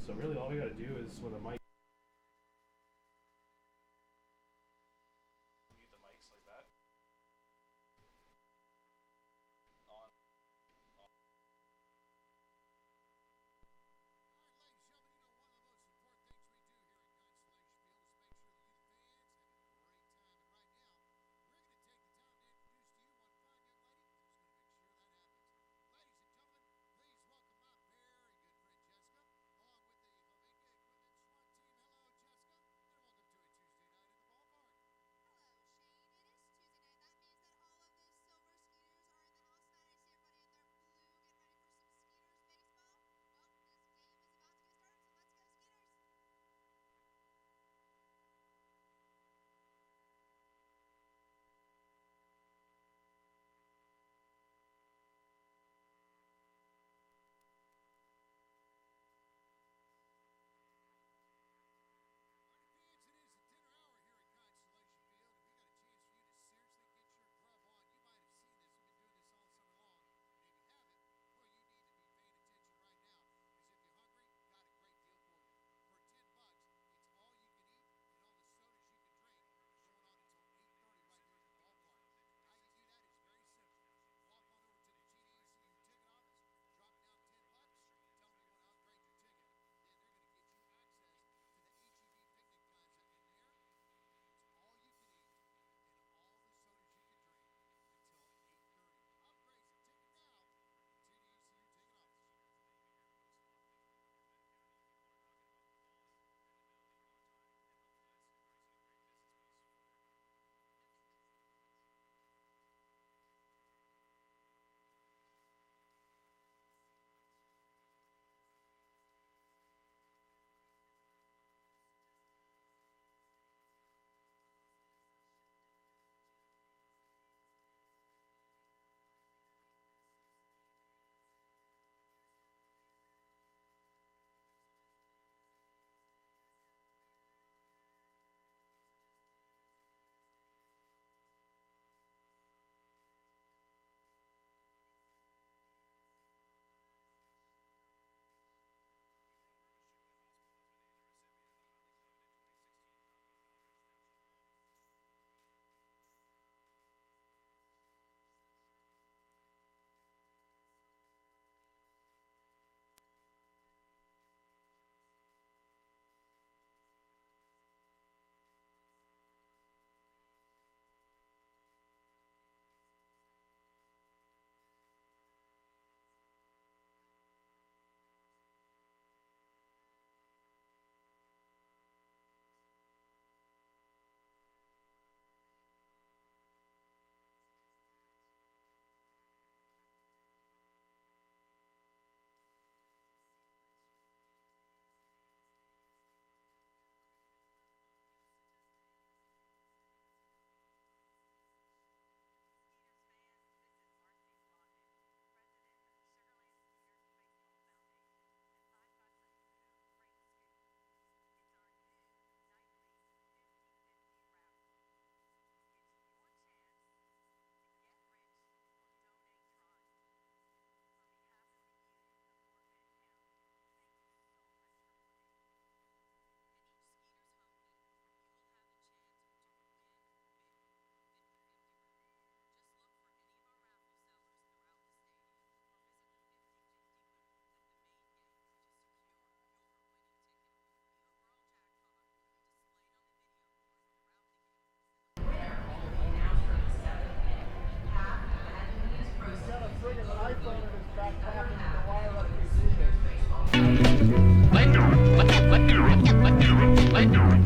So really all we got to do is with a mic. Mute the mics like that. On.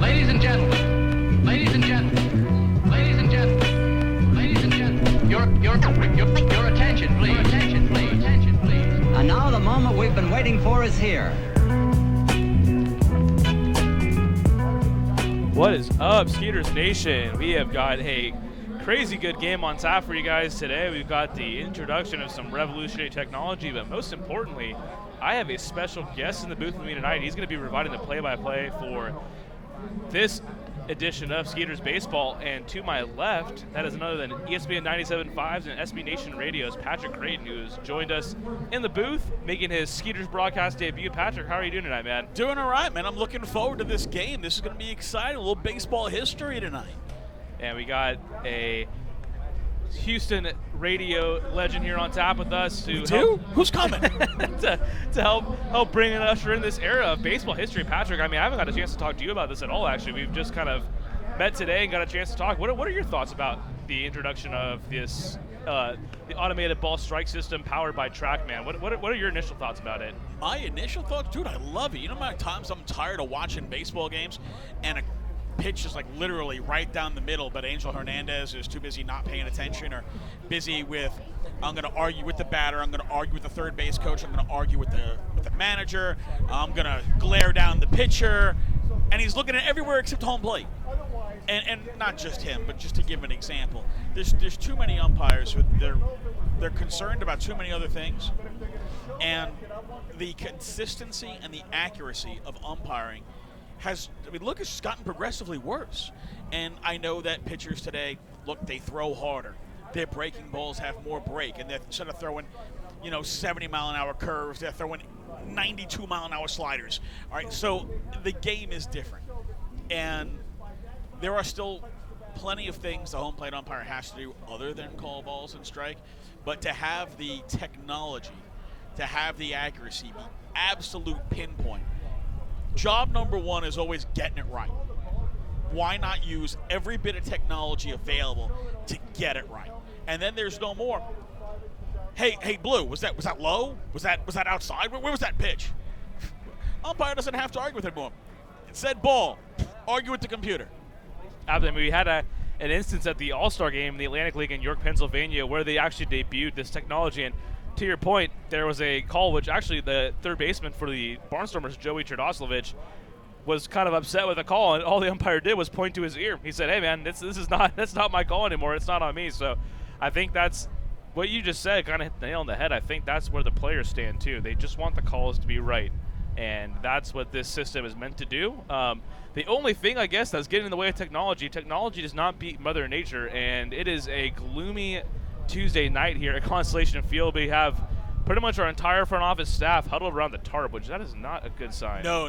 Ladies and gentlemen, ladies and gentlemen, ladies and gentlemen, ladies and gentlemen, your attention, please, attention, please, attention, please. And now the moment we've been waiting for is here. What is up, Skeeters Nation? We have got a crazy good game on tap for you guys today. We've got the introduction of some revolutionary technology, but most importantly, I have a special guest in the booth with me tonight. He's going to be providing the play-by-play for this edition of Skeeters Baseball. And to my left, that is none other than ESPN 97.5's and SB Nation Radio's Patrick Creighton, who has joined us in the booth, making his Skeeters broadcast debut. Patrick, how are you doing tonight, man? Doing all right, man. I'm looking forward to this game. This is going to be exciting. A little baseball history tonight. And we got a Houston radio legend here on tap with us to Who's coming? to help bring and usher in this era of baseball history. Patrick, I mean, I haven't got a chance to talk to you about this at all, actually. We've just kind of met today and got a chance to talk. What are your thoughts about the introduction of this the automated ball strike system powered by TrackMan? What are your initial thoughts about it? My initial thoughts, dude, I love it. You know how many times I'm tired of watching baseball games and a pitch is like literally right down the middle, but Angel Hernandez is too busy not paying attention or busy with, I'm going to argue with the batter, I'm going to argue with the third base coach, I'm going to argue with the manager, I'm going to glare down the pitcher, and he's looking at everywhere except home plate. And not just him, but just to give an example, there's too many umpires who they're concerned about too many other things, and the consistency and the accuracy of umpiring it's just gotten progressively worse. And I know that pitchers today, they throw harder. Their breaking balls have more break, and instead of throwing, 70-mile-an-hour curves, they're throwing 92-mile-an-hour sliders. All right, so the game is different, and there are still plenty of things the home plate umpire has to do other than call balls and strike. But to have the technology, to have the accuracy, the absolute pinpoint. Job number one is always getting it right. Why not use every bit of technology available to get it right? And then there's no more. Hey, Blue, was that low? Was that outside? Where was that pitch? Umpire doesn't have to argue with it anymore. It said ball. Argue with the computer. I mean, we had an instance at the All-Star game in the Atlantic League in York, Pennsylvania, where they actually debuted this technology. And to your point, there was a call which actually the third baseman for the Barnstormers, Joey Trdoslavich, was kind of upset with the call, and all the umpire did was point to his ear. He said, "Hey, man, that's not my call anymore. It's not on me." So I think that's what you just said, kind of hit the nail on the head. I think that's where the players stand too. They just want the calls to be right, and that's what this system is meant to do. The only thing, I guess, that's getting in the way of technology does not beat Mother Nature, and it is a gloomy Tuesday night here at Constellation Field. We have pretty much our entire front office staff huddled around the tarp, which that is not a good sign. No,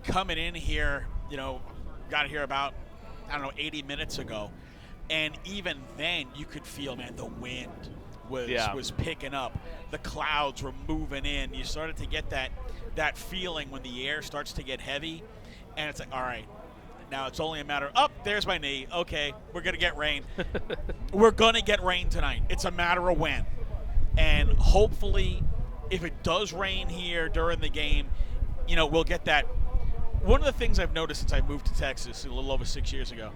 coming in here, got here about, 80 minutes ago, and even then you could feel, man, the wind was picking up. The clouds were moving in. You started to get that feeling when the air starts to get heavy, and it's like, all right, now it's only a matter of, there's my knee. Okay, we're going to get rain. We're going to get rain tonight. It's a matter of when. And hopefully, if it does rain here during the game, we'll get that. One of the things I've noticed since I moved to Texas a little over 6 years ago,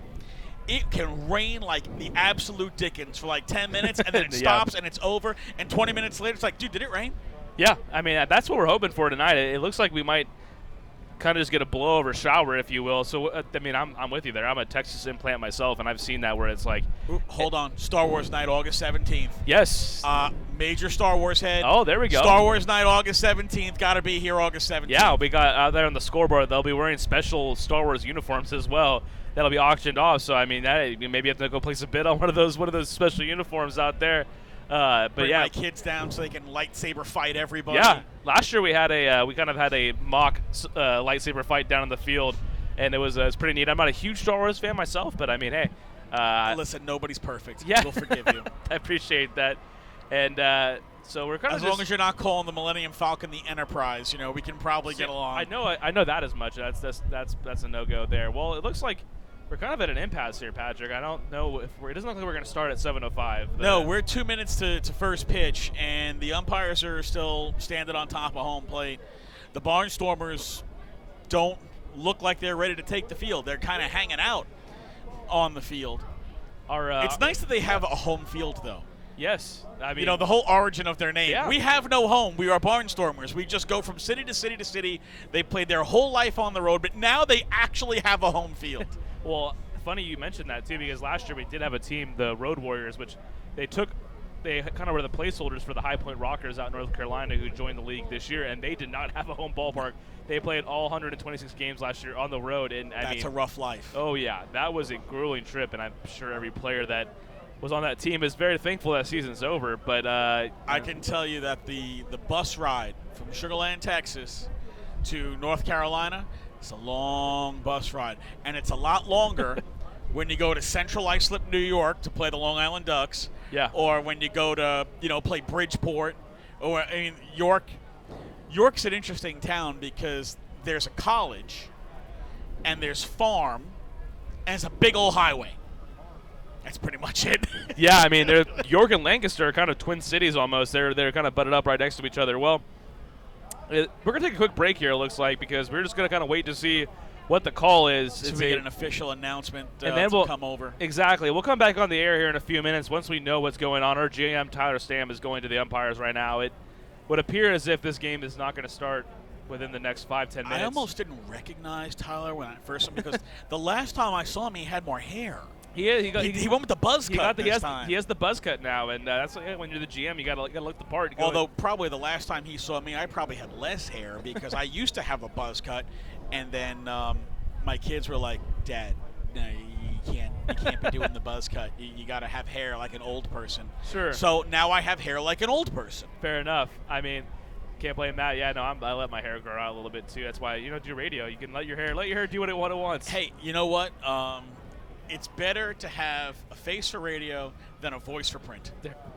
it can rain like the absolute dickens for like 10 minutes, and then it stops and it's over, and 20 minutes later it's like, dude, did it rain? Yeah, I mean, that's what we're hoping for tonight. It looks like we might kind of just get a blowover shower, if you will. So, I mean, I'm with you there. I'm a Texas implant myself, and I've seen that where it's like. Hold on. Star Wars night, August 17th. Yes. Major Star Wars head. Oh, there we go. Star Wars night, August 17th. Got to be here August 17th. Yeah, we got out there on the scoreboard. They'll be wearing special Star Wars uniforms as well. That'll be auctioned off. So, I mean, maybe you have to go place a bid on one of those special uniforms out there. But bring yeah, my kids down so they can lightsaber fight everybody. Yeah, last year we had we kind of had a mock lightsaber fight down in the field, and it was pretty neat. I'm not a huge Star Wars fan myself, but I mean, hey. Listen, nobody's perfect. Yeah, we'll forgive you. I appreciate that, and so we're kind of as long as you're not calling the Millennium Falcon the Enterprise, we can probably get along. I know that as much. That's a no-go there. Well, it looks like we're kind of at an impasse here, Patrick. I don't know if it doesn't look like we're going to start at 7:05. No, we're 2 minutes to first pitch, and the umpires are still standing on top of home plate. The Barnstormers don't look like they're ready to take the field. They're kind of hanging out on the field. It's nice that they have a home field, though. Yes. I mean, the whole origin of their name. Yeah. We have no home. We are Barnstormers. We just go from city to city to city. They played their whole life on the road, but now they actually have a home field. Well, funny you mentioned that, too, because last year we did have a team, the Road Warriors, which they took they kind of were the placeholders for the High Point Rockers out in North Carolina who joined the league this year, and they did not have a home ballpark. They played all 126 games last year on the road, and That's a rough life. Oh yeah, that was a grueling trip, and I'm sure every player that was on that team is very thankful that season's over. But I can tell you that the bus ride from Sugar Land, Texas to North Carolina, it's a long bus ride, and it's a lot longer when you go to Central Islip, New York to play the Long Island Ducks. Yeah. Or when you go to, play Bridgeport. Or, York's an interesting town because there's a college and there's farm and it's a big old highway. That's pretty much it. Yeah, I mean, York and Lancaster are kind of twin cities almost. They're kind of butted up right next to each other. Well, we're going to take a quick break here, it looks like, because we're just going to kind of wait to see what the call is. So we get an official announcement and then we'll come over. Exactly. We'll come back on the air here in a few minutes once we know what's going on. Our GM, Tyler Stam, is going to the umpires right now. It would appear as if this game is not going to start within the next 5-10 minutes. I almost didn't recognize Tyler when I first saw him because the last time I saw him, he had more hair. He went with the buzz cut this time. He has the buzz cut now, and that's when you're the GM, you gotta look the part. Although probably the last time he saw me, I probably had less hair because I used to have a buzz cut, and then my kids were like, "Dad, no, you can't be doing the buzz cut. You got to have hair like an old person." Sure. So now I have hair like an old person. Fair enough. I mean, can't blame that. Yeah, no, I let my hair grow out a little bit too. That's why do radio. You can let your hair do what it wants. Hey, you know what? It's better to have a face for radio than a voice for print.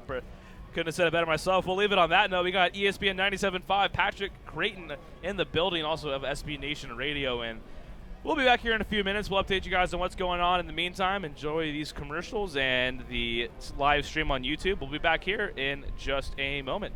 Couldn't have said it better myself. We'll leave it on that note. We got ESPN 97.5, Patrick Creighton in the building, also of SB Nation Radio, and we'll be back here in a few minutes. We'll update you guys on what's going on. In the meantime, enjoy these commercials and the live stream on YouTube. We'll be back here in just a moment.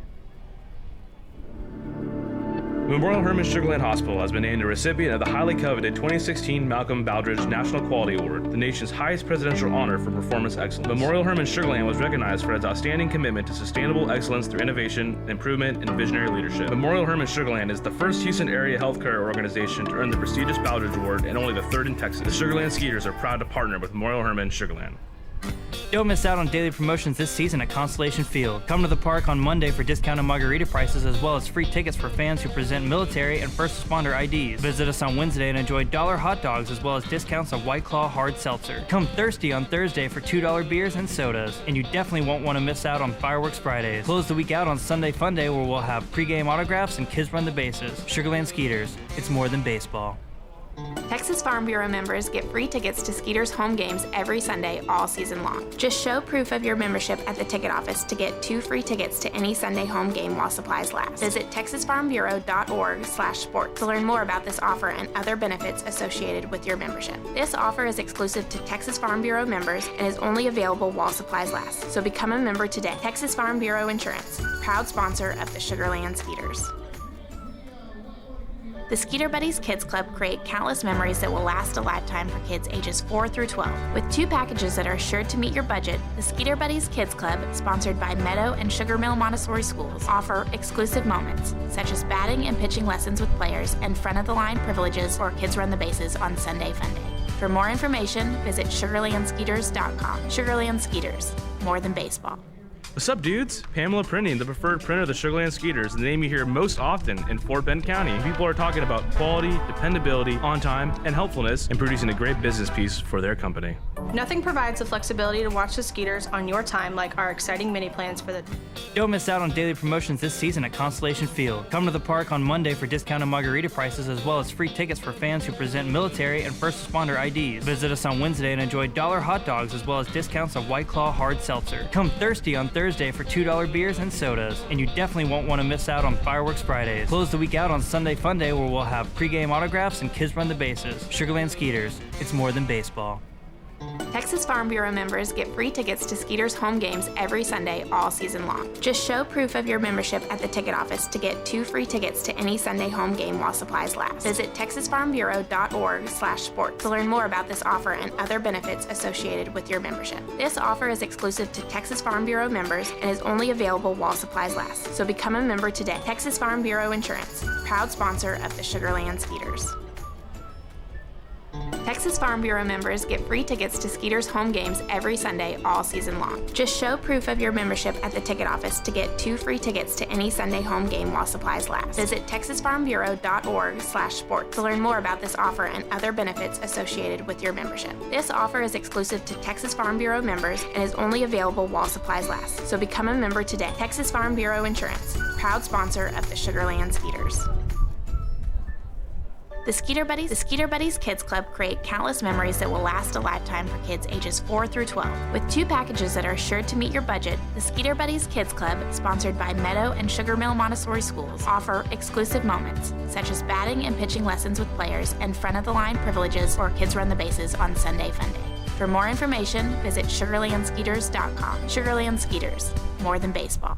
Memorial Hermann Sugarland Hospital has been named a recipient of the highly coveted 2016 Malcolm Baldrige National Quality Award, the nation's highest presidential honor for performance excellence. Memorial Hermann Sugarland was recognized for its outstanding commitment to sustainable excellence through innovation, improvement, and visionary leadership. Memorial Hermann Sugarland is the first Houston area healthcare organization to earn the prestigious Baldrige Award and only the third in Texas. The Sugarland Skeeters are proud to partner with Memorial Hermann Sugarland. Don't miss out on daily promotions this season at Constellation Field. Come to the park on Monday for discounted margarita prices as well as free tickets for fans who present military and first responder IDs. Visit us on Wednesday and enjoy $1 hot dogs as well as discounts of White Claw hard seltzer. Come thirsty on Thursday for $2 beers and sodas. And you definitely won't want to miss out on Fireworks Fridays. Close the week out on Sunday Fun Day where we'll have pregame autographs and kids run the bases. Sugarland Skeeters, it's more than baseball. Texas Farm Bureau members get free tickets to Skeeters home games every Sunday all season long. Just show proof of your membership at the ticket office to get 2 free tickets to any Sunday home game while supplies last. Visit texasfarmbureau.org/sports to learn more about this offer and other benefits associated with your membership. This offer is exclusive to Texas Farm Bureau members and is only available while supplies last. So become a member today. Texas Farm Bureau Insurance, proud sponsor of the Sugarland Skeeters. The Skeeter Buddies Kids Club create countless memories that will last a lifetime for kids ages 4 through 12. With 2 packages that are sure to meet your budget, the Skeeter Buddies Kids Club, sponsored by Meadow and Sugar Mill Montessori Schools, offer exclusive moments, such as batting and pitching lessons with players and front-of-the-line privileges or Kids Run the Bases on Sunday Fun Day. For more information, visit SugarlandSkeeters.com. Sugarland Skeeters, more than baseball. What's up, dudes? Pamela Printing, the preferred printer of the Sugarland Skeeters, the name you hear most often in Fort Bend County. People are talking about quality, dependability, on time, and helpfulness in producing a great business piece for their company. Nothing provides the flexibility to watch the Skeeters on your time like our exciting mini plans for the... Don't miss out on daily promotions this season at Constellation Field. Come to the park on Monday for discounted margarita prices as well as free tickets for fans who present military and first responder IDs. Visit us on Wednesday and enjoy $1 hot dogs as well as discounts of White Claw hard seltzer. Come thirsty on Thursday for $2 beers and sodas. And you definitely won't want to miss out on Fireworks Fridays. Close the week out on Sunday Fun Day where we'll have pregame autographs and kids run the bases. Sugarland Skeeters, it's more than baseball. Texas Farm Bureau members get free tickets to Skeeters home games every Sunday all season long. Just show proof of your membership at the ticket office to get 2 free tickets to any Sunday home game while supplies last. Visit TexasFarmBureau.org/sports to learn more about this offer and other benefits associated with your membership. This offer is exclusive to Texas Farm Bureau members and is only available while supplies last. So become a member today. Texas Farm Bureau Insurance, proud sponsor of the Sugarland Skeeters. Texas Farm Bureau members get free tickets to Skeeters home games every Sunday all season long. Just show proof of your membership at the ticket office to get 2 free tickets to any Sunday home game while supplies last. Visit texasfarmbureau.org/sports to learn more about this offer and other benefits associated with your membership. This offer is exclusive to Texas Farm Bureau members and is only available while supplies last. So become a member today. Texas Farm Bureau Insurance, proud sponsor of the Sugarland Skeeters. The Skeeter Buddies Kids Club create countless memories that will last a lifetime for kids ages 4 through 12. With 2 packages that are sure to meet your budget, the Skeeter Buddies Kids Club, sponsored by Meadow and Sugar Mill Montessori Schools, offer exclusive moments, such as batting and pitching lessons with players and front-of-the-line privileges or Kids Run the Bases on Sunday Fun Day. For more information, visit SugarlandSkeeters.com. Sugarland Skeeters, more than baseball.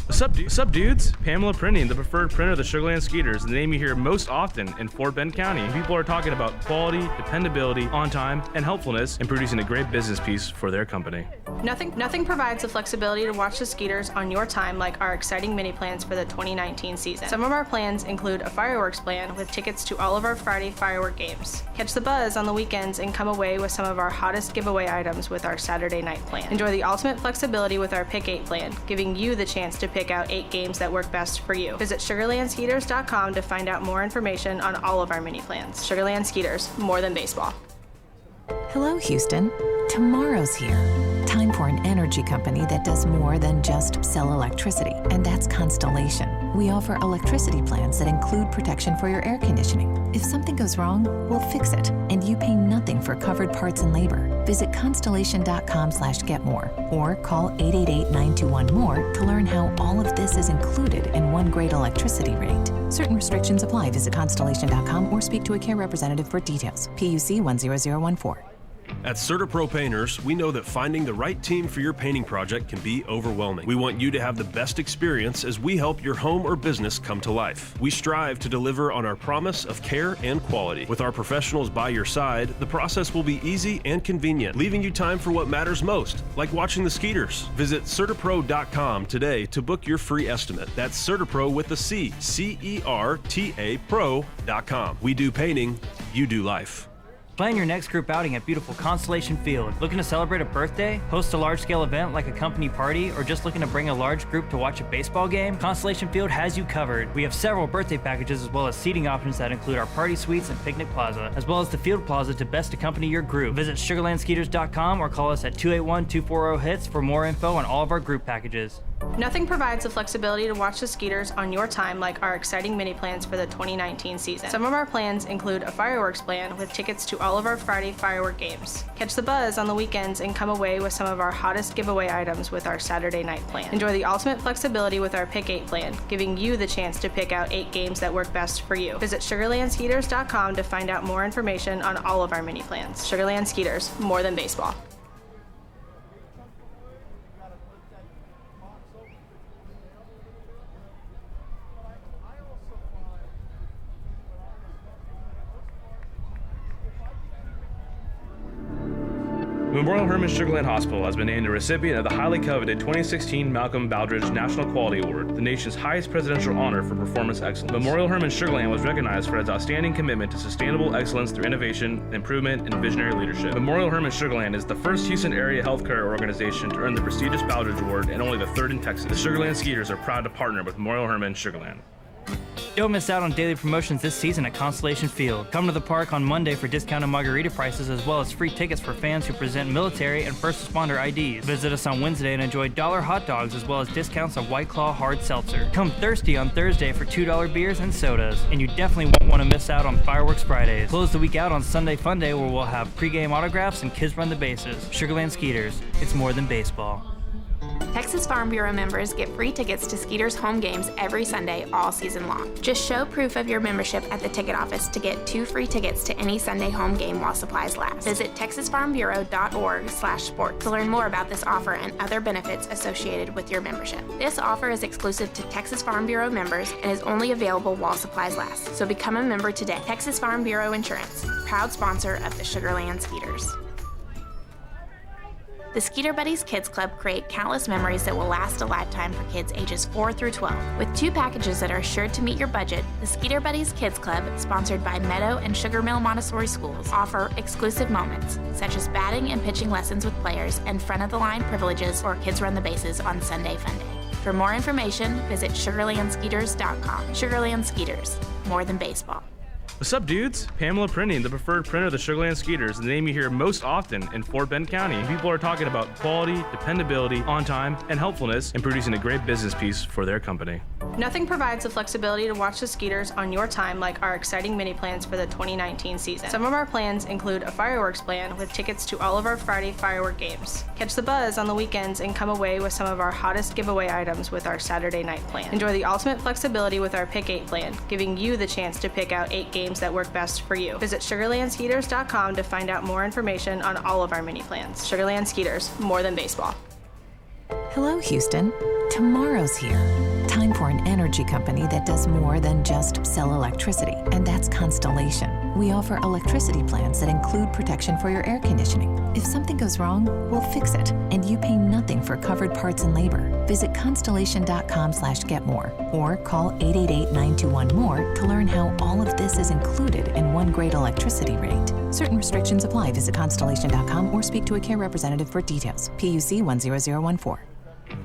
What's up, dudes? Pamela Printing, the preferred printer of the Sugarland Skeeters, the name you hear most often in Fort Bend County. People are talking about quality, dependability, on time, and helpfulness in producing a great business piece for their company. Nothing provides the flexibility to watch the Skeeters on your time like our exciting mini plans for the 2019 season. Some of our plans include a fireworks plan with tickets to all of our Friday firework games. Catch the buzz on the weekends and come away with some of our hottest giveaway items with our Saturday night plan. Enjoy the ultimate flexibility with our Pick 8 plan, giving you the chance to pick out 8 games that work best for you. Visit SugarlandSkeeters.com to find out more information on all of our mini plans. Sugarland Skeeters, more than baseball. Hello, Houston. Tomorrow's here. Time for an energy company that does more than just sell electricity, and that's Constellation. We offer electricity plans that include protection for your air conditioning. If something goes wrong, we'll fix it, and you pay nothing for covered parts and labor. Visit constellation.com/getmore or call 888-921-MORE to learn how all of this is included in one great electricity rate. Certain restrictions apply. Visit constellation.com or speak to a care representative for details. PUC 10014. At CertaPro Painters, we know that finding the right team for your painting project can be overwhelming. We want you to have the best experience as we help your home or business come to life. We strive to deliver on our promise of care and quality. With our professionals by your side, the process will be easy and convenient, leaving you time for what matters most, like watching the Skeeters. Visit CertaPro.com today to book your free estimate. That's CertaPro with a C, C-E-R-T-A Pro.com. We do painting, you do life. Plan your next group outing at beautiful Constellation Field. Looking to celebrate a birthday, host a large-scale event like a company party, or just looking to bring a large group to watch a baseball game? Constellation Field has you covered. We have several birthday packages as well as seating options that include our party suites and picnic plaza, as well as the field plaza to best accompany your group. Visit SugarlandSkeeters.com or call us at 281-240-HITS for more info on all of our group packages. Nothing provides the flexibility to watch the Skeeters on your time like our exciting mini plans for the 2019 season. Some of our plans include a fireworks plan with tickets to all of our Friday firework games. Catch the buzz on the weekends and come away with some of our hottest giveaway items with our Saturday night plan. Enjoy the ultimate flexibility with our Pick 8 plan, giving you the chance to pick out 8 games that work best for you. Visit SugarlandSkeeters.com to find out more information on all of our mini plans. Sugarland Skeeters, more than baseball. Memorial Hermann Sugarland Hospital has been named the recipient of the highly coveted 2016 Malcolm Baldrige National Quality Award, the nation's highest presidential honor for performance excellence. Memorial Hermann Sugarland was recognized for its outstanding commitment to sustainable excellence through innovation, improvement, and visionary leadership. Memorial Hermann Sugarland is the first Houston area healthcare organization to earn the prestigious Baldrige Award and only the 3rd in Texas. The Sugarland Skeeters are proud to partner with Memorial Hermann Sugarland. Don't miss out on daily promotions this season at Constellation Field. Come to the park on Monday for discounted margarita prices as well as free tickets for fans who present military and first responder IDs. Visit us on Wednesday and enjoy $1 hot dogs as well as discounts of White Claw hard seltzer. Come thirsty on Thursday for $2 beers and sodas. And you definitely won't want to miss out on Fireworks Fridays. Close the week out on Sunday Fun Day where we'll have pregame autographs and Kids Run the Bases. Sugarland Skeeters, it's more than baseball. Texas Farm Bureau members get free tickets to Skeeters home games every Sunday all season long. Just show proof of your membership at the ticket office to get 2 free tickets to any Sunday home game while supplies last. Visit texasfarmbureau.org/sports to learn more about this offer and other benefits associated with your membership. This offer is exclusive to Texas Farm Bureau members and is only available while supplies last. So become a member today. Texas Farm Bureau Insurance, proud sponsor of the Sugarland Skeeters. The Skeeter Buddies Kids Club create countless memories that will last a lifetime for kids ages 4 through 12. With 2 packages that are sure to meet your budget, the Skeeter Buddies Kids Club, sponsored by Meadow and Sugar Mill Montessori Schools, offer exclusive moments, such as batting and pitching lessons with players and front-of-the-line privileges or Kids Run the Bases on Sunday Fun Day. For more information, visit SugarlandSkeeters.com. Sugarland Skeeters, more than baseball. What's up, dudes? Pamela Printing, the preferred printer of the Sugarland Skeeters, the name you hear most often in Fort Bend County. People are talking about quality, dependability, on time, and helpfulness in producing a great business piece for their company. Nothing provides the flexibility to watch the Skeeters on your time like our exciting mini plans for the 2019 season. Some of our plans include a fireworks plan with tickets to all of our Friday firework games. Catch the buzz on the weekends and come away with some of our hottest giveaway items with our Saturday night plan. Enjoy the ultimate flexibility with our Pick 8 plan, giving you the chance to pick out 8 games that work best for you. Visit SugarlandSkeeters.com to find out more information on all of our mini plans. Sugarland Skeeters, more than baseball. Hello, Houston. Tomorrow's here. Time for an energy company that does more than just sell electricity, and that's Constellation. We offer electricity plans that include protection for your air conditioning. If something goes wrong, we'll fix it, and you pay nothing for covered parts and labor. Visit constellation.com/getmore or call 888-921-MORE to learn how all of this is included in one great electricity rate. Certain restrictions apply. Visit constellation.com or speak to a care representative for details. PUC 10014.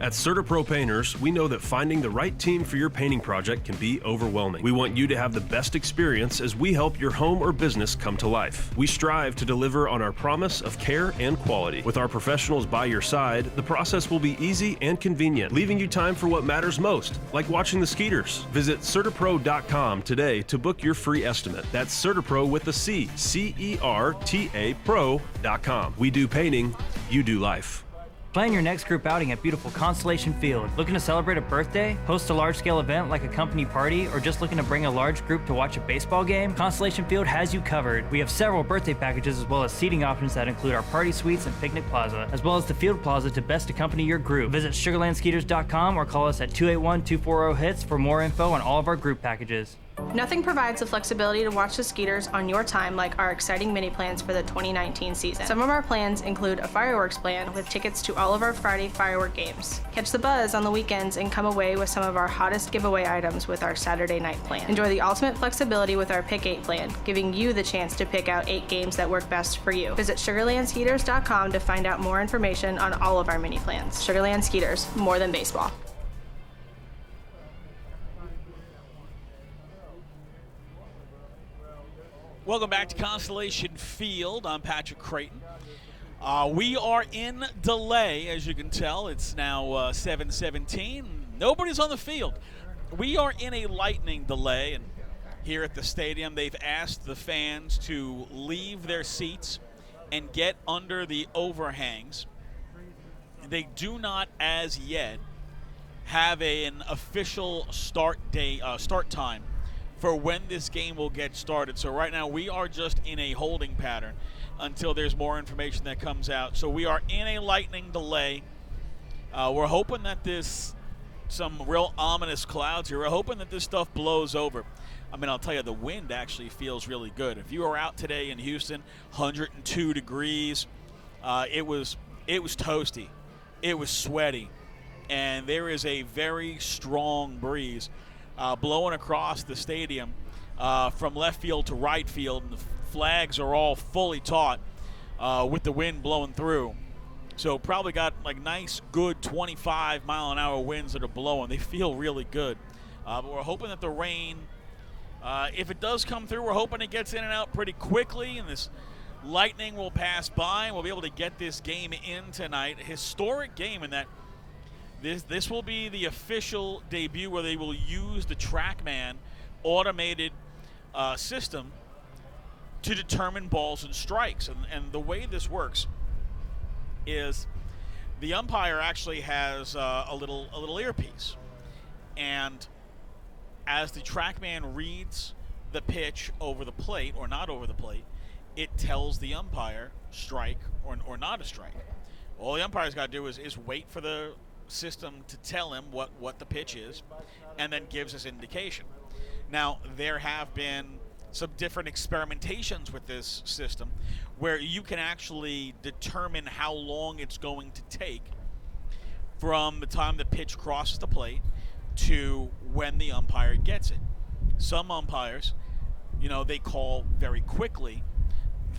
At CertaPro Painters, we know that finding the right team for your painting project can be overwhelming. We want you to have the best experience as we help your home or business come to life. We strive to deliver on our promise of care and quality. With our professionals by your side, the process will be easy and convenient, leaving you time for what matters most, like watching the Skeeters. Visit CertaPro.com today to book your free estimate. That's CertaPro with a C, C-E-R-T-A Pro.com. We do painting, you do life. Plan your next group outing at beautiful Constellation Field. Looking to celebrate a birthday, host a large-scale event like a company party, or just looking to bring a large group to watch a baseball game? Constellation Field has you covered. We have several birthday packages as well as seating options that include our party suites and picnic plaza, as well as the field plaza to best accompany your group. Visit SugarlandSkeeters.com or call us at 281-240-HITS for more info on all of our group packages. Nothing provides the flexibility to watch the Skeeters on your time like our exciting mini plans for the 2019 season. Some of our plans include a fireworks plan with tickets to all of our Friday firework games. Catch the buzz on the weekends and come away with some of our hottest giveaway items with our Saturday night plan. Enjoy the ultimate flexibility with our Pick 8 plan, giving you the chance to pick out 8 games that work best for you. Visit SugarlandSkeeters.com to find out more information on all of our mini plans. Sugarland Skeeters, more than baseball. Welcome back to Constellation Field. I'm Patrick Creighton. We are in delay, as you can tell. It's now 7:17. Nobody's on the field. We are in a lightning delay, and here at the stadium, they've asked the fans to leave their seats and get under the overhangs. They do not, as yet, have an official start time for when this game will get started. So right now we are just in a holding pattern until there's more information that comes out. So we are in a lightning delay. We're hoping that some real ominous clouds here. We're hoping that this stuff blows over. I mean, I'll tell you, the wind actually feels really good. If you were out today in Houston, 102 degrees, it was toasty. It was sweaty. And there is a very strong breeze blowing across the stadium from left field to right field, and the flags are all fully taut with the wind blowing through. So probably got like nice, good 25-mile-an-hour winds that are blowing. They feel really good. But we're hoping that the rain, if it does come through, we're hoping it gets in and out pretty quickly, and this lightning will pass by, and we'll be able to get this game in tonight. A historic game in that This will be the official debut where they will use the TrackMan automated system to determine balls and strikes. And the way this works is the umpire actually has a little earpiece. And as the TrackMan reads the pitch over the plate or not over the plate, it tells the umpire strike or not a strike. All the umpire's got to do is wait for the system to tell him what the pitch is, and then gives us indication. Now, there have been some different experimentations with this system where you can actually determine how long it's going to take from the time the pitch crosses the plate to when the umpire gets it. Some umpires, they call very quickly.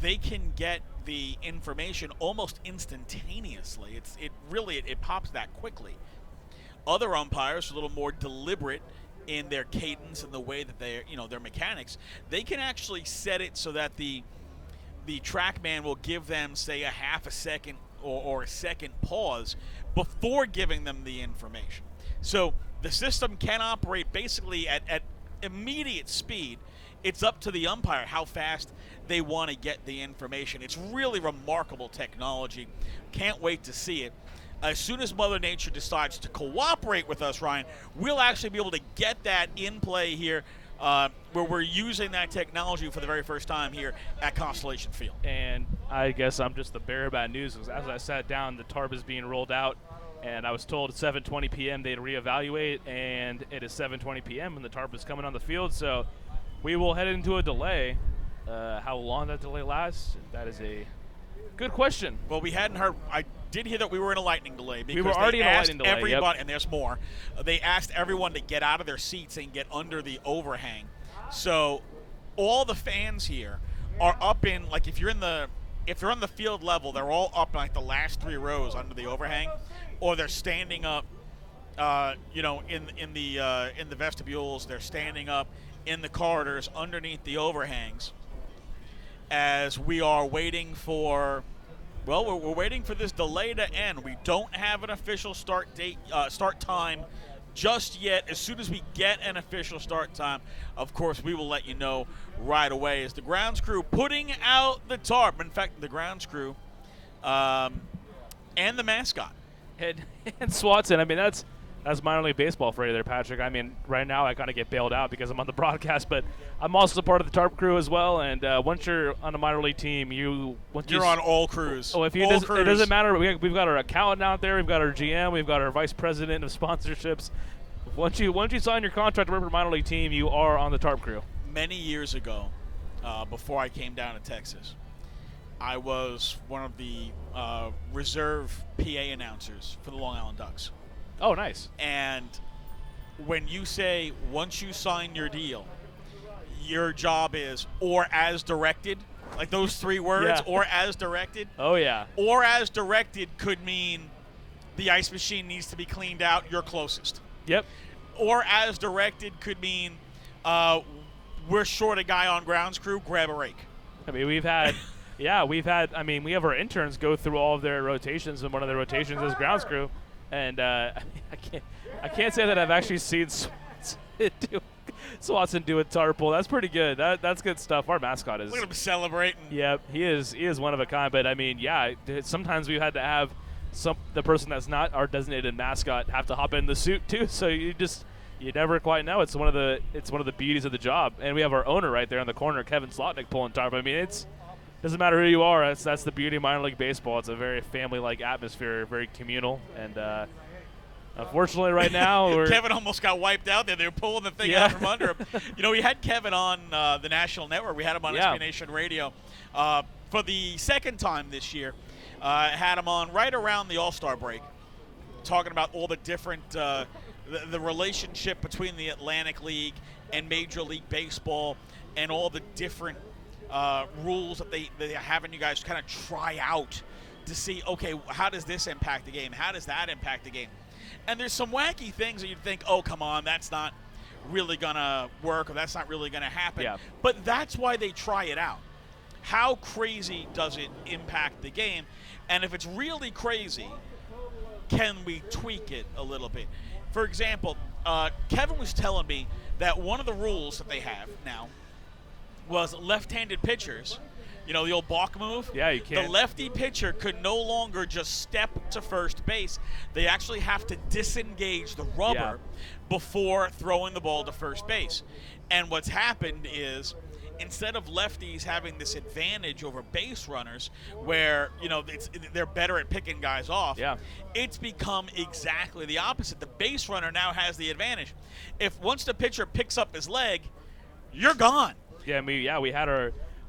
They can get the information almost instantaneously. It pops that quickly. Other umpires are a little more deliberate in their cadence and the way that their mechanics. They can actually set it so that the TrackMan will give them, say, a half a second or a second pause before giving them the information. So the system can operate basically at immediate speed. It's up to the umpire how fast they want to get the information. It's really remarkable technology. Can't wait to see it. As soon as Mother Nature decides to cooperate with us, Ryan, we'll actually be able to get that in play here where we're using that technology for the very first time here at Constellation Field. And I guess I'm just the bearer of bad news, because as I sat down, the tarp is being rolled out, and I was told at 7:20 p.m. they'd reevaluate, and it is 7:20 p.m. and the tarp is coming on the field, so we will head into a delay. How long that delay lasts, that is a good question. Well, we hadn't heard. I did hear that we were in a lightning delay because we were already in a lightning delay. Everybody, and there's more. They asked everyone to get out of their seats and get under the overhang. So all the fans here are up in, like, if they're on the field level, they're all up in like the last 3 rows under the overhang, or they're standing up. In the vestibules, they're standing up in the corridors underneath the overhangs, as we are waiting for. Well, we're waiting for this delay to end. We don't have an official start time just yet. As soon as we get an official start time, of course, we will let you know right away. As the grounds crew putting out the tarp. In fact, the grounds crew and the mascot. And Swatson, I mean, that's minor league baseball for you there, Patrick. I mean, right now I kind of get bailed out because I'm on the broadcast, but I'm also part of the tarp crew as well. And once you're on a minor league team, you're on all crews. Oh, it doesn't matter. We've got our accountant out there. We've got our GM. We've got our vice president of sponsorships. Once you sign your contract to represent a minor league team, you are on the tarp crew. Many years ago, before I came down to Texas, I was one of the reserve PA announcers for the Long Island Ducks. Oh, nice. And when you say, once you sign your deal, your job is or as directed, like those 3 words, yeah. Or as directed. Oh, yeah. Or as directed could mean the ice machine needs to be cleaned out, you're closest. Yep. Or as directed could mean we're short a guy on grounds crew, grab a rake. I mean, we have our interns go through all of their rotations, and one of their rotations is grounds crew. And I can't say that I've actually seen Swatson do a tarp pull. That's pretty good. That's good stuff. Our mascot is. Look at him celebrating. Yep, he is one of a kind. But I mean, yeah, sometimes we've had to have the person that's not our designated mascot have to hop in the suit too. So you never quite know. It's one of the beauties of the job. And we have our owner right there in the corner, Kevin Slotnick, pulling tarp. I mean, doesn't matter who you are. That's the beauty of minor league baseball. It's a very family-like atmosphere, very communal, and unfortunately, right now Kevin almost got wiped out there. They were pulling the thing out from under him. We had Kevin on the national network. We had him on SB Nation Radio for the second time this year. Had him on right around the All-Star break, talking about all the different the relationship between the Atlantic League and Major League Baseball, and all the different rules that they having you guys kind of try out to see, okay, how does this impact the game? How does that impact the game? And there's some wacky things that you'd think, oh, come on, that's not really going to work, or that's not really going to happen. Yeah. But that's why they try it out. How crazy does it impact the game? And if it's really crazy, can we tweak it a little bit? For example, Kevin was telling me that one of the rules that they have now was left-handed pitchers, the old balk move. Yeah, you can't. The lefty pitcher could no longer just step to first base. They actually have to disengage the rubber before throwing the ball to first base. And what's happened is, instead of lefties having this advantage over base runners where, they're better at picking guys off, it's become exactly the opposite. The base runner now has the advantage. Once the pitcher picks up his leg, you're gone. Yeah,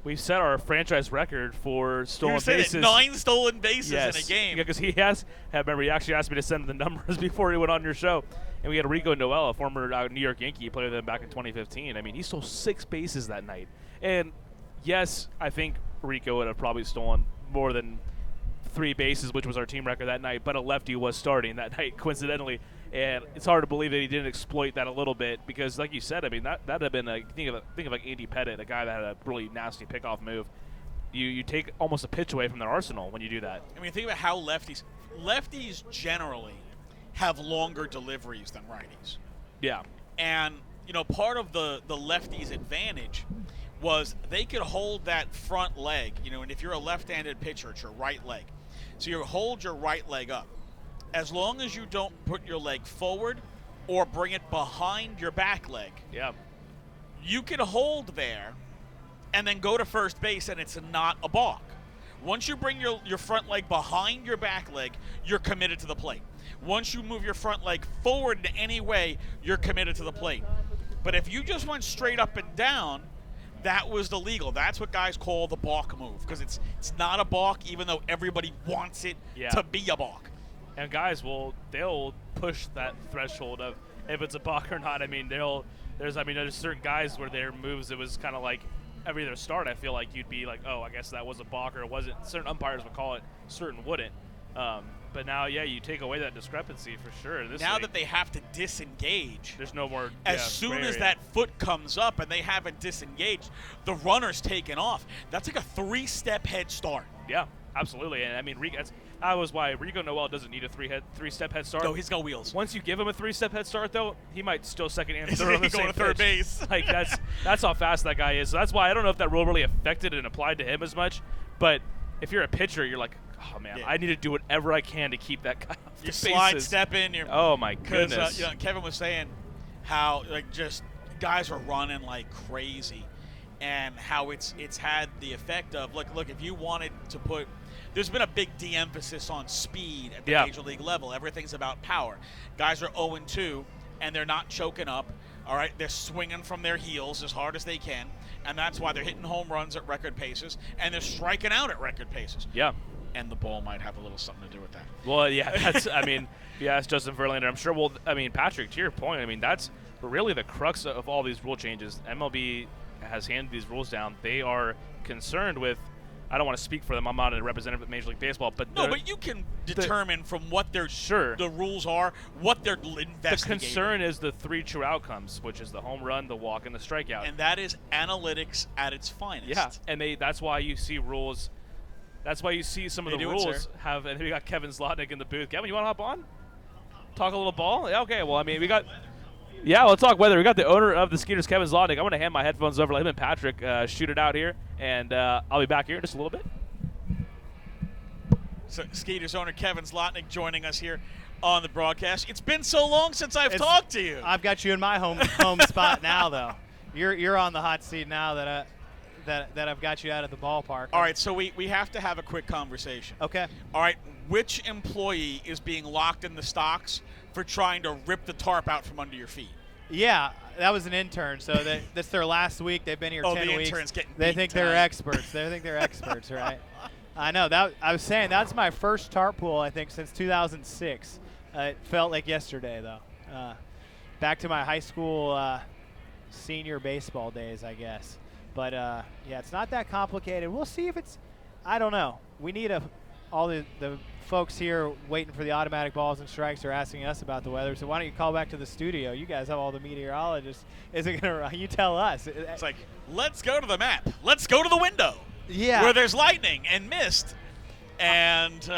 we set our franchise record for stolen You said bases. 9 stolen bases Yes. in a game. Yeah, because he remember, he actually asked me to send the numbers before he went on your show. And we had Rico Noel, a former New York Yankee. He played with them back in 2015. I mean, he stole 6 bases that night. And, yes, I think Rico would have probably stolen more than 3 bases, which was our team record that night. But a lefty was starting that night, coincidentally. And it's hard to believe that he didn't exploit that a little bit because, like you said, I mean, that'd have been think of like Andy Pettit, a guy that had a really nasty pickoff move. You take almost a pitch away from their arsenal when you do that. I mean, think about how lefties generally have longer deliveries than righties. Yeah. And, part of the lefties' advantage was they could hold that front leg, and if you're a left-handed pitcher, it's your right leg. So you hold your right leg up. As long as you don't put your leg forward or bring it behind your back leg, you can hold there and then go to first base, and it's not a balk. Once you bring your front leg behind your back leg, you're committed to the plate. Once you move your front leg forward in any way, you're committed to the plate. But if you just went straight up and down, that was illegal. That's what guys call the balk move, because it's not a balk, even though everybody wants it to be a balk. And guys they'll push that threshold of if it's a balk or not. I mean, there's certain guys where their moves, it was kind of like every other start, I feel like you'd be like, oh, I guess that was a balk, or it wasn't. Certain umpires would call it, certain wouldn't. But now, you take away that discrepancy for sure. That they have to disengage, there's no more. As soon as that foot comes up and they haven't disengaged, the runner's taken off. That's like a 3-step head start. Yeah, absolutely. And I mean, that was why Rico Noel doesn't need a 3-step head start. No, he's got wheels. Once you give him a 3-step head start, though, he might still second and third on the same to third pitch. base. Like that's how fast that guy is. So that's why I don't know if that rule really affected and applied to him as much. But if you're a pitcher, you're like, oh man, I need to do whatever I can to keep that guy off the bases. Slide step in. Oh my goodness. Kevin was saying how just guys are running like crazy, and how it's had the effect of look if you wanted to put. There's been a big de-emphasis on speed at the Major League level. Everything's about power. Guys are 0-2, and they're not choking up. All right, they're swinging from their heels as hard as they can, and that's why they're hitting home runs at record paces, and they're striking out at record paces. Yeah. And the ball might have a little something to do with that. Well, yeah, it's Justin Verlander. I'm sure Patrick, to your point, I mean, that's really the crux of all these rule changes. MLB has handed these rules down. They are concerned with, I don't want to speak for them. I'm not a representative of Major League Baseball, but but you can determine from what their the rules are, what they're investigating. The concern is the 3 true outcomes, which is the home run, the walk, and the strikeout. And that is analytics at its finest. Yeah, and that's why you see rules. That's why you see some of the rules have. And we got Kevin Zlotnick in the booth. Kevin, you want to hop on? Talk a little ball? Yeah, okay. Well, I mean, we got. Yeah, we'll talk weather. We got the owner of the Skeeters, Kevin Zlotnick. I'm going to hand my headphones over to him and Patrick shoot it out here, and I'll be back here in just a little bit. So Skeeters owner Kevin Zlotnick joining us here on the broadcast. It's been so long since I've talked to you. I've got you in my home spot now, though. You're on the hot seat now that I've got you out of the ballpark. All right, so we have to have a quick conversation. Okay. All right, which employee is being locked in the stocks for trying to rip the tarp out from under your feet? Yeah, that was an intern. So that's their last week. They've been here 10 the weeks. intern's getting They think they're experts. They think they're experts, right? I know. I was saying that's my first tarp pull, I think, since 2006. It felt like yesterday, though. Back to my high school senior baseball days, I guess. But, yeah, it's not that complicated. We'll see if it's – I don't know. We need all the folks here waiting for the automatic balls and strikes are asking us about the weather. So why don't you call back to the studio? You guys have all the meteorologists. Is it going to – you tell us. It's like, let's go to the map. Let's go to the window. Yeah. Where there's lightning and mist. And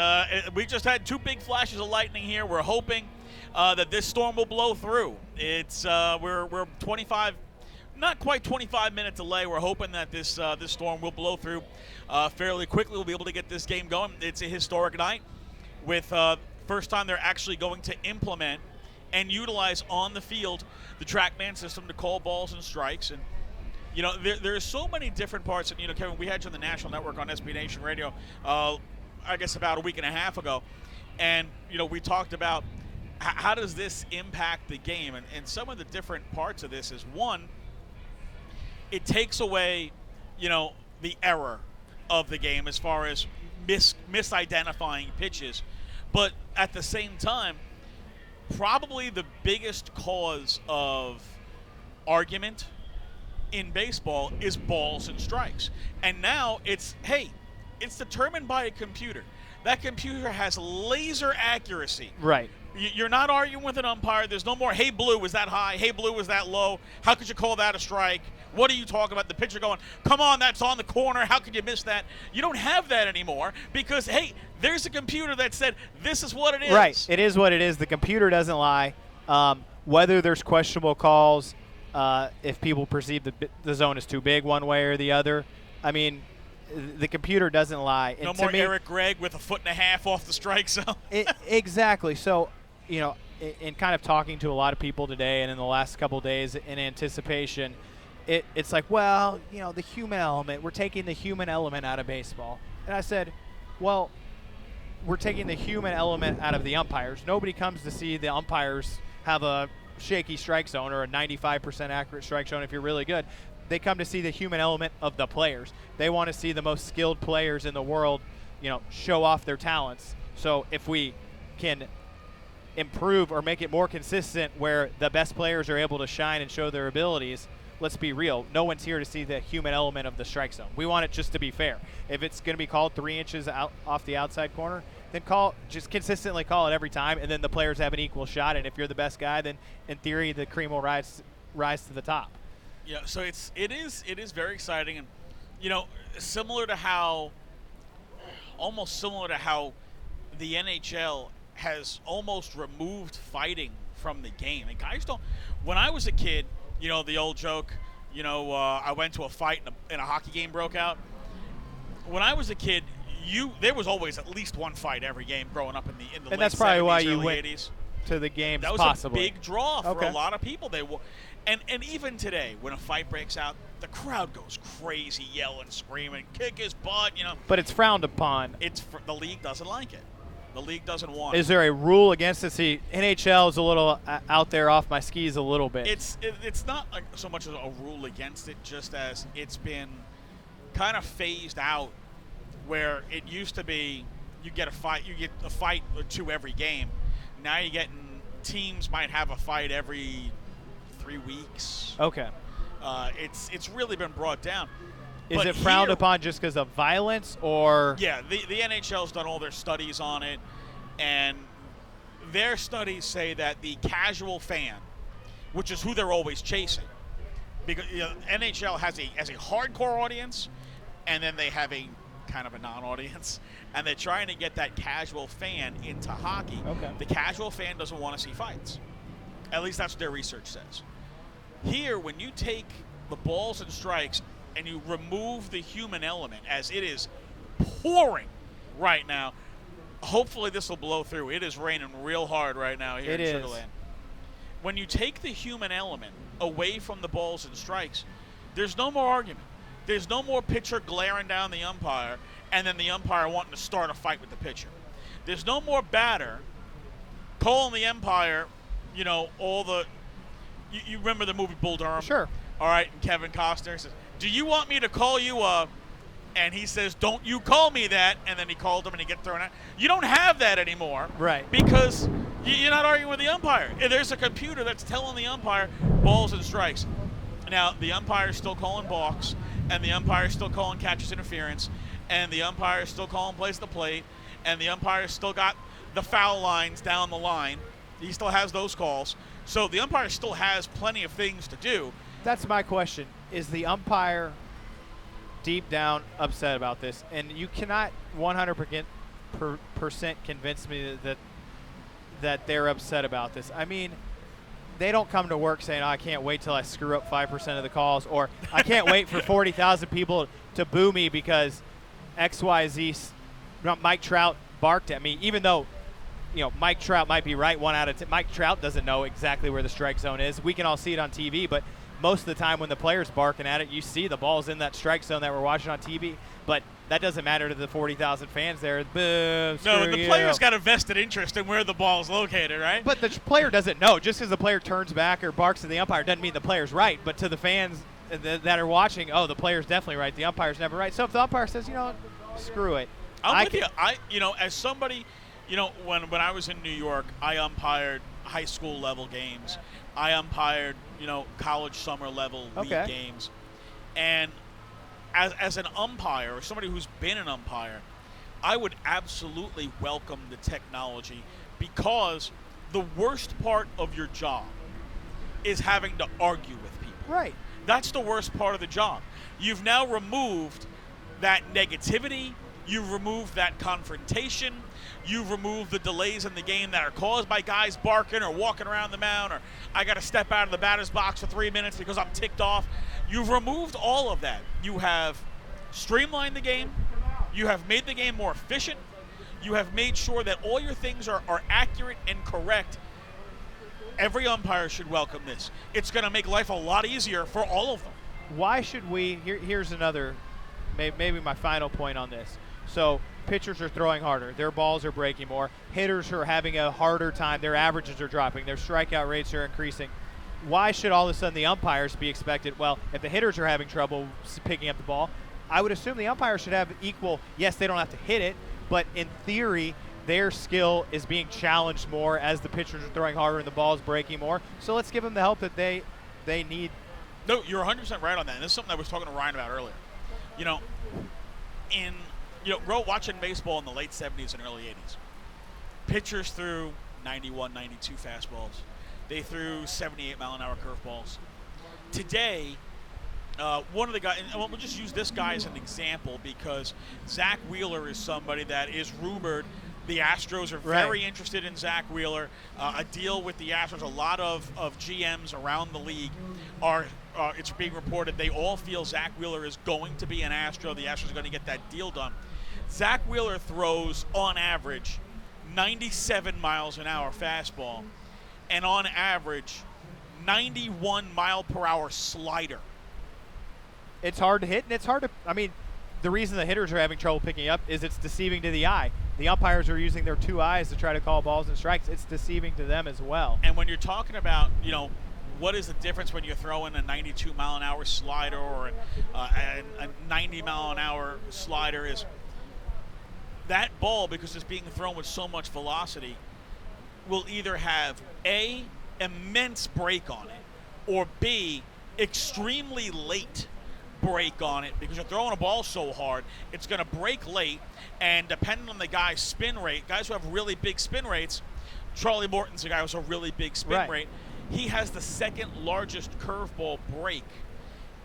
we just had 2 big flashes of lightning here. We're hoping that this storm will blow through. It's we're 25 – not quite 25 minute delay. We're hoping that this storm will blow through fairly quickly. We'll be able to get this game going. It's a historic night with first time they're actually going to implement and utilize on the field the TrackMan system to call balls and strikes. And, you know, there's so many different parts. And, you know, Kevin, we had you on the national network on SB Nation Radio, I guess about a week and a half ago. And, you know, we talked about how does this impact the game. And some of the different parts of this is, one, it takes away, the error of the game as far as misidentifying pitches. But at the same time, probably the biggest cause of argument in baseball is balls and strikes. And now it's determined by a computer. That computer has laser accuracy. Right. You're not arguing with an umpire. There's no more, hey, blue, was that high? Hey, blue, was that low? How could you call that a strike? What are you talking about? The pitcher going, come on, that's on the corner. How could you miss that? You don't have that anymore because, hey, there's a computer that said this is what it is. Right. It is what it is. The computer doesn't lie. Whether there's questionable calls, if people perceive the zone is too big one way or the other, I mean, the computer doesn't lie. No more Eric Gregg with a 1.5 feet off the strike zone. Exactly. So, in kind of talking to a lot of people today and in the last couple of days in anticipation, it's like, well, the human element, we're taking the human element out of baseball. And I said, well, we're taking the human element out of the umpires. Nobody comes to see the umpires have a shaky strike zone or a 95% accurate strike zone if you're really good. They come to see the human element of the players. They want to see the most skilled players in the world, show off their talents. So if we can improve or make it more consistent where the best players are able to shine and show their abilities, let's be real. No one's here to see the human element of the strike zone. We want it just to be fair. If it's going to be called 3 inches out off the outside corner, then just consistently call it every time, and then the players have an equal shot. And if you're the best guy, then in theory the cream will rise to the top. Yeah, so it is very exciting, and almost similar to how the NHL has almost removed fighting from the game. And guys don't. When I was a kid, the old joke, I went to a fight and a hockey game broke out. When I was a kid, there was always at least one fight every game growing up in the and late that's probably 70s, why you early went 80s. To the games. That was possibly a big draw for Okay. a lot of people. And even today, when a fight breaks out, the crowd goes crazy, yelling, screaming, kick his butt, But it's frowned upon. The league doesn't like it. The league doesn't want Is it. there a rule against it? See, NHL is a little out there off my skis a little bit. It's not like so much as a rule against it, just as it's been kind of phased out, where it used to be you get a fight or two every game. Now you're getting teams might have a fight every 3 weeks. Okay. It's really been brought down. Is But it frowned here- upon just because of violence, or? Yeah, the NHL's done all their studies on it, and their studies say that the casual fan, which is who they're always chasing, because NHL has a hardcore audience, and then they have a kind of a non-audience, and they're trying to get that casual fan into hockey. Okay. The casual fan doesn't want to see fights. At least that's what their research says. Here, when you take the balls and strikes and you remove the human element, as it is pouring right now, hopefully this will blow through. It is raining real hard right now here It in is. Sugarland. When you take the human element away from the balls and strikes, there's no more argument. There's no more pitcher glaring down the umpire and then the umpire wanting to start a fight with the pitcher. There's no more batter calling the umpire, all the – you remember the movie Bull Durham? Sure. All right, and Kevin Costner says, do you want me to call you up? And he says, don't you call me that. And then he called him and he gets thrown out. You don't have that anymore. Right. Because you're not arguing with the umpire. There's a computer that's telling the umpire balls and strikes. Now, the umpire is still calling balks, and the umpire is still calling catcher's interference, and the umpire is still calling plays the plate, and the umpire still got the foul lines down the line. He still has those calls. So the umpire still has plenty of things to do. That's my question. Is the umpire deep down upset about this? And you cannot 100% convince me that they're upset about this. I mean, they don't come to work saying, I can't wait till I screw up 5% of the calls, or I can't wait for 40,000 people to boo me because XYZ Mike Trout barked at me, even though Mike Trout might be right 1 out of 10. Mike Trout doesn't know exactly where the strike zone is. We can all see it on TV, but most of the time when the player's barking at it, you see the ball's in that strike zone that we're watching on TV. But that doesn't matter to the 40,000 fans there. Boo, No, screw the you. player's got a vested interest in where the ball's located, right? But the player doesn't know. Just because the player turns back or barks at the umpire doesn't mean the player's right. But to the fans that are watching, oh, the player's definitely right. The umpire's never right. So if the umpire says, you know what, screw it. I'm with you. As somebody, when I was in New York, I umpired high school level games. I umpired, college summer level league games. And as an umpire, or somebody who's been an umpire, I would absolutely welcome the technology, because the worst part of your job is having to argue with people. Right. That's the worst part of the job. You've now removed that negativity. You've removed that confrontation. You've removed the delays in the game that are caused by guys barking or walking around the mound, or I got to step out of the batter's box for 3 minutes because I'm ticked off. You've removed all of that. You have streamlined the game. You have made the game more efficient. You have made sure that all your things are accurate and correct. Every umpire should welcome this. It's going to make life a lot easier for all of them. Why should we? Here's another, maybe my final point on this. So pitchers are throwing harder. Their balls are breaking more. Hitters are having a harder time. Their averages are dropping. Their strikeout rates are increasing. Why should all of a sudden the umpires be expected? Well, if the hitters are having trouble picking up the ball, I would assume the umpires should have equal. Yes, they don't have to hit it, but in theory, their skill is being challenged more as the pitchers are throwing harder and the ball is breaking more. So let's give them the help that they need. No, you're 100% right on that. And this is something I was talking to Ryan about earlier. Watching baseball in the late 70s and early 80s, pitchers threw 91, 92 fastballs. They threw 78-mile-an-hour curveballs. Today, one of the guys, and we'll just use this guy as an example, because Zach Wheeler is somebody that is rumored. The Astros are very interested in Zach Wheeler. A deal with the Astros. A lot of GMs around the league are, it's being reported, they all feel Zach Wheeler is going to be an Astro. The Astros are going to get that deal done. Zach Wheeler throws, on average, 97 miles an hour fastball, and on average, 91 mile per hour slider. It's hard to hit, and it's hard to, the reason the hitters are having trouble picking up is it's deceiving to the eye. The umpires are using their two eyes to try to call balls and strikes. It's deceiving to them as well. And when you're talking about, what is the difference when you're throwing a 92 mile an hour slider or a 90 mile an hour slider, is that ball, because it's being thrown with so much velocity, will either have A, immense break on it, or B, extremely late break on it, because you're throwing a ball so hard, it's going to break late, and depending on the guy's spin rate, guys who have really big spin rates, Charlie Morton's a guy who has a really big spin rate. He has the second largest curveball break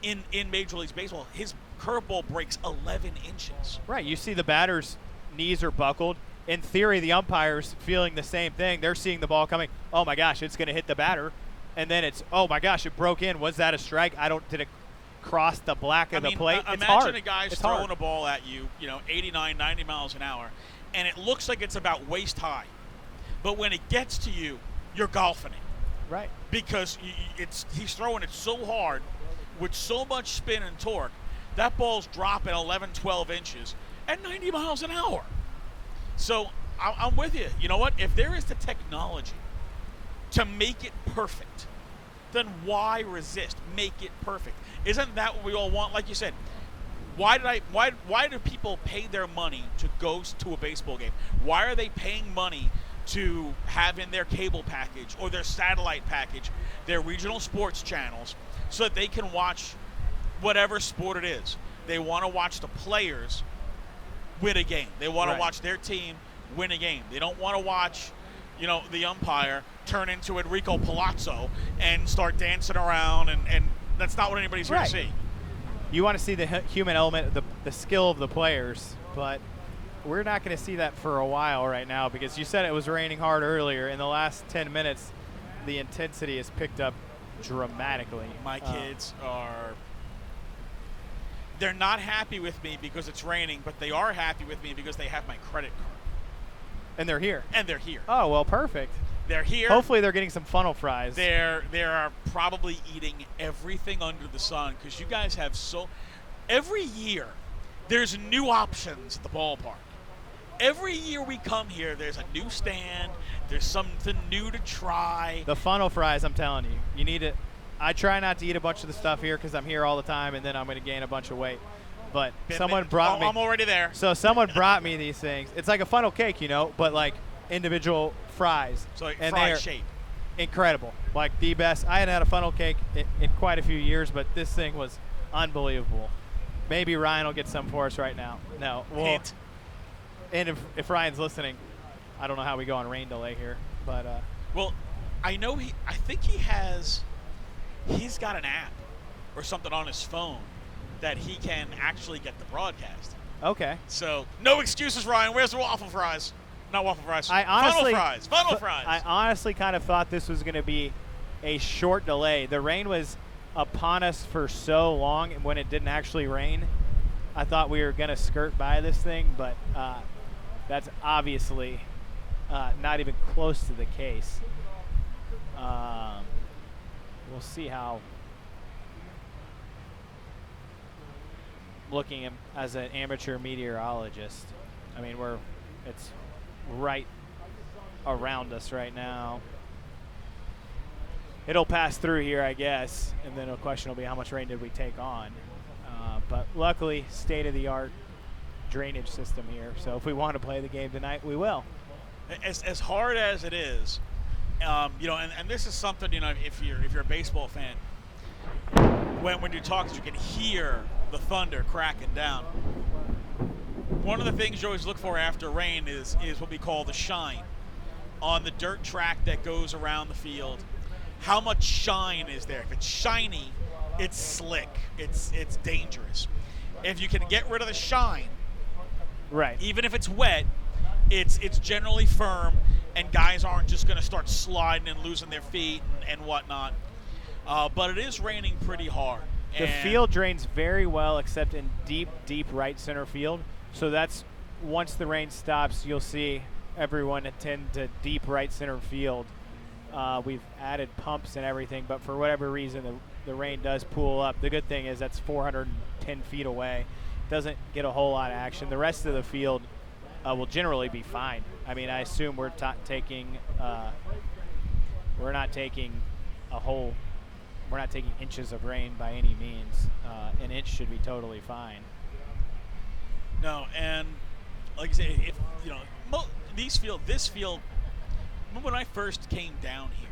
in Major League Baseball. His curveball breaks 11 inches. Right. You see the batter's knees are buckled. In theory, the umpire's feeling the same thing. They're seeing the ball coming. Oh, my gosh, it's going to hit the batter. And then it's, oh, my gosh, it broke in. Was that a strike? Did it cross the black of the plate? It's imagine hard. a guy's throwing a ball at you, 89, 90 miles an hour, and it looks like it's about waist high. But when it gets to you, you're golfing it. Right. Because he's throwing it so hard with so much spin and torque, that ball's dropping 11, 12 inches at 90 miles an hour. So I'm with you. You know what? If there is the technology to make it perfect, then why resist? Make it perfect. Isn't that what we all want? Like you said, why do people pay their money to go to a baseball game? Why are they paying money to have in their cable package or their satellite package their regional sports channels so that they can watch whatever sport it is? They want to watch the players win a game. They want to watch their team win a game. They don't want to watch, the umpire turn into Enrico Palazzo and start dancing around, and that's not what anybody's here to see. You want to see the human element, the skill of the players, but we're not going to see that for a while right now, because you said it was raining hard earlier. In the last 10 minutes, the intensity has picked up dramatically. My kids they're not happy with me because it's raining, but they are happy with me because they have my credit card. And they're here. Oh, well, perfect. They're here. Hopefully they're getting some funnel fries. They're probably eating everything under the sun, because you guys have every year there's new options at the ballpark. Every year we come here, there's a new stand. There's something new to try. The funnel fries, I'm telling you, you need it. I try not to eat a bunch of the stuff here because I'm here all the time, and then I'm going to gain a bunch of weight. But someone brought me. I'm already there. So someone brought me these things. It's like a funnel cake, but like individual fries. So like and fry they're shape. Incredible. Like the best. I hadn't had a funnel cake in quite a few years, but this thing was unbelievable. Maybe Ryan will get some for us right now. No. Hint. And if Ryan's listening, I don't know how we go on rain delay here, but well, I know I think he's got an app or something on his phone that he can actually get the broadcast. Okay. So no excuses, Ryan. Where's the waffle fries? Not waffle fries. Funnel fries. I honestly kind of thought this was going to be a short delay. The rain was upon us for so long, and when it didn't actually rain, I thought we were going to skirt by this thing, but that's obviously not even close to the case. We'll see how. Looking as an amateur meteorologist, I mean, it's right around us right now. It'll pass through here, I guess, and then the question will be how much rain did we take on. But luckily, state-of-the-art drainage system here. So if we want to play the game tonight, we will. As hard as it is, and this is something, if you're a baseball fan, when you talk, you can hear the thunder cracking down. One of the things you always look for after rain is what we call the shine on the dirt track that goes around the field. How much shine is there? If it's shiny, it's slick. It's dangerous. If you can get rid of the shine, right? Even if it's wet, it's generally firm, and guys aren't just going to start sliding and losing their feet and whatnot. But it is raining pretty hard. The field drains very well, except in deep, deep right center field. So that's once the rain stops, you'll see everyone attend to deep right center field. We've added pumps and everything, but for whatever reason, the rain does pool up. The good thing is that's 410 feet away. Doesn't get a whole lot of action. The rest of the field will generally be fine. I mean, I assume we're not taking inches of rain by any means. An inch should be totally fine. No, and like I say, this field. When I first came down here,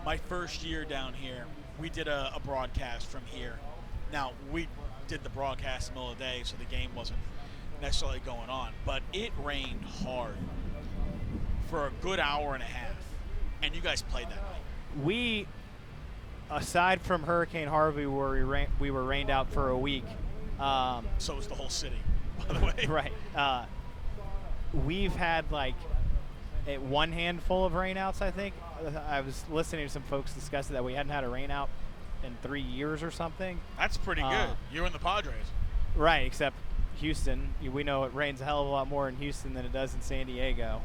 my first year down here, we did a broadcast from here. Now, we did the broadcast in the middle of the day, so the game wasn't necessarily going on. But it rained hard for a good hour and a half, and you guys played that night. We, aside from Hurricane Harvey, where we were rained out for a week. So was the whole city, by the way. Right. We've had one handful of rainouts, I think. I was listening to some folks discuss that we hadn't had a rainout in 3 years or something. That's pretty good. You and the Padres. Right, except Houston. We know it rains a hell of a lot more in Houston than it does in San Diego.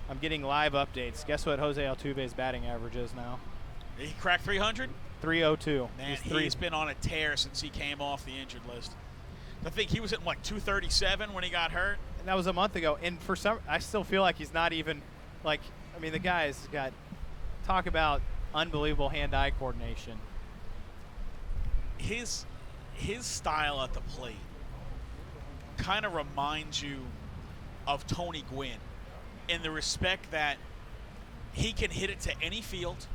I'm getting live updates. Guess what Jose Altuve's batting average is now? He cracked 300? 302. Man, he's been on a tear since he came off the injured list. I think he was at 237 when he got hurt. And that was a month ago. And I still feel like he's not even the guy's got, talk about unbelievable hand-eye coordination. His style at the plate kind of reminds you of Tony Gwynn in the respect that he can hit it to any field.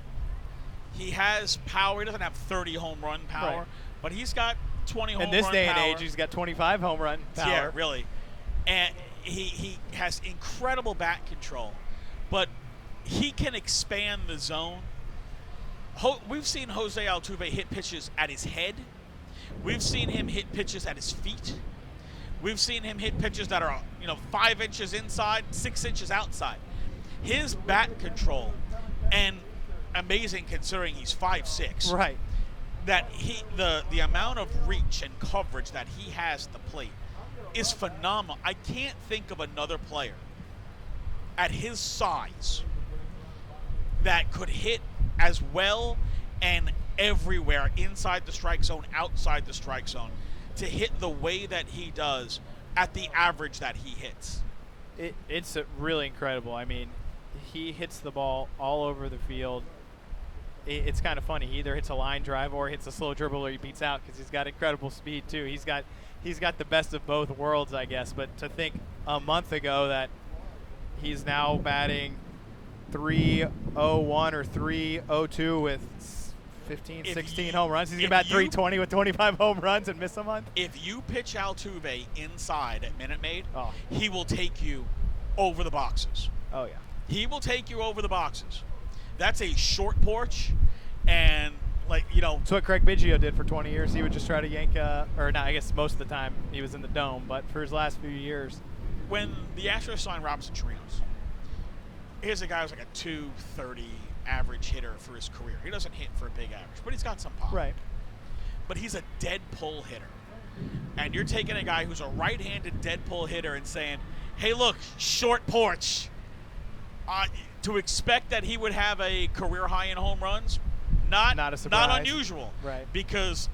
He has power. He doesn't have 30 home run power, right, but he's got 20 home run power. In this day and age, he's got 25 home run power. Yeah, really. And he has incredible bat control, but he can expand the zone. We've seen Jose Altuve hit pitches at his head. We've seen him hit pitches at his feet. We've seen him hit pitches that are 5 inches inside, 6 inches outside. His bat control, and amazing considering he's 5'6". Right. That the amount of reach and coverage that he has at the plate is phenomenal. I can't think of another player at his size that could hit as well and everywhere, inside the strike zone, outside the strike zone, to hit the way that he does at the average that he hits. It's really incredible. I mean, he hits the ball all over the field. it's kind of funny. He either hits a line drive or hits a slow dribble or he beats out because he's got incredible speed too. He's got the best of both worlds, I guess. But to think a month ago that he's now batting 301 or 302 with 15, 16 home runs. He's going to bat 320 with 25 home runs and miss a month. If you pitch Altuve inside at Minute Maid, he will take you over the boxes. Oh, yeah. He will take you over the boxes. That's a short porch, and, That's what Craig Biggio did for 20 years. He would just try to yank, or not, I guess most of the time he was in the dome, but for his last few years. When the Astros signed Robinson Chirinos, here's a guy who's like a 230 average hitter for his career. He doesn't hit for a big average, but he's got some pop. Right. But he's a dead pull hitter. And you're taking a guy who's a right-handed dead pull hitter and saying, hey, look, short porch. To expect that he would have a career high in home runs, not a surprise. Not unusual. Right. Because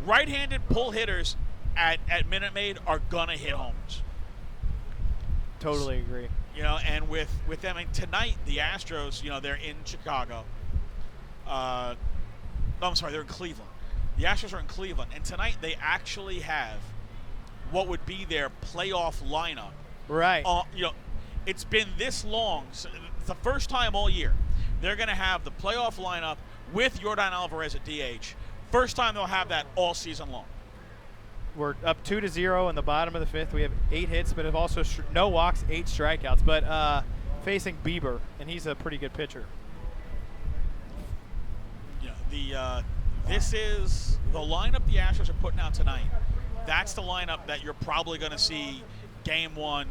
right-handed pull hitters at Minute Maid are going to hit homers. Totally agree. And with them, and tonight the Astros, they're in Chicago. I'm sorry, they're in Cleveland. The Astros are in Cleveland, and tonight they actually have what would be their playoff lineup. Right. It's been this long. So it's the first time all year they're going to have the playoff lineup with Yordan Alvarez at DH. First time they'll have that all season long. We're up 2-0 in the bottom of the fifth. We have 8 hits, but have also no walks, 8 strikeouts. But facing Bieber, and he's a pretty good pitcher. This is the lineup the Astros are putting out tonight. That's the lineup that you're probably going to see Game 1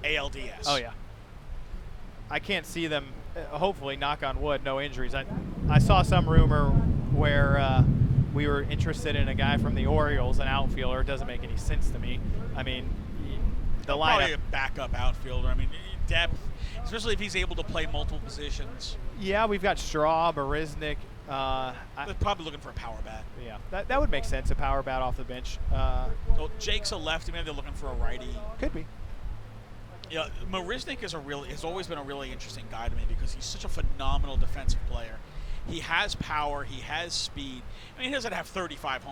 ALDS. Oh, yeah. I can't see them, hopefully, knock on wood, no injuries. I saw some rumor where we were interested in a guy from the Orioles, an outfielder. It doesn't make any sense to me. I mean, the lineup. Probably a backup outfielder. I mean, depth, especially if he's able to play multiple positions. Yeah, we've got Straw, Marisnik. They're probably looking for a power bat. Yeah, that would make sense, a power bat off the bench. Jake's a lefty. Maybe they're looking for a righty. Could be. Marisnik has always been a really interesting guy to me because he's such a phenomenal defensive player. He has power. He has speed. I mean, he doesn't have 35 home